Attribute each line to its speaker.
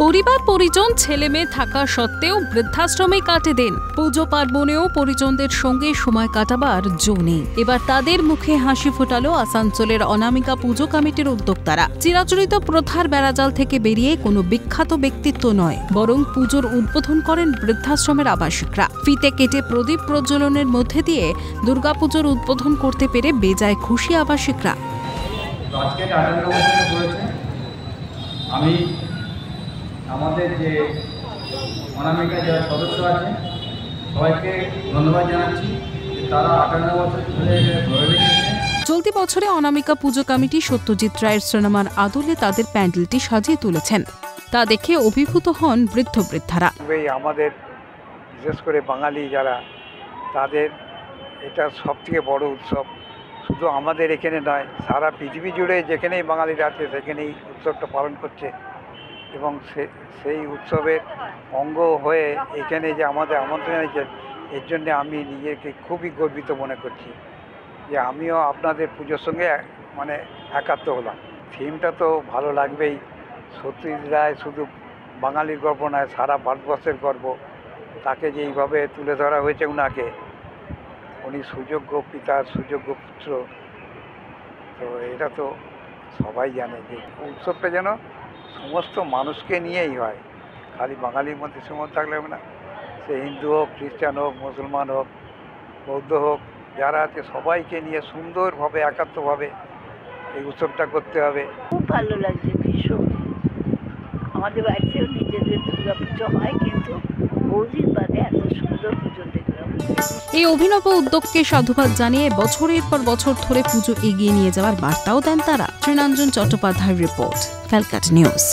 Speaker 1: পরিবার পরিজন ছেলে মেয়ে থাকা সত্ত্বেও বৃদ্ধাশ্রমে কাটে দিন। পুজো পার্বণেও পরিজনদের সঙ্গে সময় কাটাবার জো নেই। এবার তাদের মুখে হাসি ফোটালো আসানসোলের অনামিকা পুজো কমিটির উদ্যোক্তারা। চিরাচরিত প্রথার বেড়াজাল থেকে বেরিয়ে কোনো বিখ্যাত ব্যক্তিত্ব নয়, বরং পুজোর উদ্বোধন করেন বৃদ্ধাশ্রমের আবাসিকরা। ফিতে কেটে প্রদীপ প্রজ্বলনের মধ্যে দিয়ে দুর্গাপুজোর উদ্বোধন করতে পেরে বেজায় খুশি আবাসিকরা।
Speaker 2: আমি আমাদের যে অনামিকা যারা সদস্য আছে সবাইকে ধন্যবাদ জানাচ্ছি, তারা 58 বছর ধরে ধরে রেখেছে।
Speaker 1: চলতি বছরে অনামিকা পুজো কমিটি সত্যজিৎ রায়ের সিনেমার আদলে তাদের প্যান্ডেলটি সাজিয়ে তুলেছেন। তা দেখে অভিভূত হন বৃদ্ধ বৃদ্ধারা।
Speaker 3: আমাদের বিশেষ করে বাঙালি যারা, তাদের এটা সবথেকে বড় উৎসব। শুধু আমাদের এখানে নয়, সারা পৃথিবী জুড়ে যেখানেই বাঙালিরা আছে সেখানেই উৎসবটা পালন করছে এবং সেই উৎসবের অঙ্গ হয়ে এখানে যে আমাদের আমন্ত্রণ জানিয়েছেন, এর জন্য আমি নিজেকে খুবই গর্বিত মনে করছি যে আমিও আপনাদের পুজোর সঙ্গে একাত্ম হলাম। থিমটা তো ভালো লাগবেই। সত্যজিৎ রায় শুধু বাঙালির গর্ব নয়, সারা ভারতবর্ষের গর্ব। তাকে যে এইভাবে তুলে ধরা হয়েছে, উনি সুযোগ্য পিতার সুযোগ্য পুত্র। তো এটা তো সবাই জানে যে উৎসবটা যেন সমস্ত মানুষকে নিয়েই হয়, খালি বাঙালির মধ্যে সীমাবদ্ধ থাকলে হবে না। সে হিন্দু হোক, খ্রিস্টান হোক, মুসলমান হোক, বৌদ্ধ হোক, যারা আছে সবাইকে নিয়ে সুন্দরভাবে একাত্মভাবে এই উৎসবটা করতে হবে।
Speaker 4: খুব ভালো লাগছে, ভীষণ। আমাদের বাড়িতেও নিজেদের দুর্গা পুজো হয়, কিন্তু বহুদিন বাদে এত সুন্দর পুজো দেখলাম।
Speaker 1: এই অভিনব উদ্যোগকে সাধুবাদ জানিয়ে বছরের পর বছর ধরে পুজো এগিয়ে নিয়ে যাওয়ার বার্তাও দেন তারা। ত্রিনঞ্জন চট্টোপাধ্যায়ের রিপোর্ট, ক্যালকাটা নিউজ।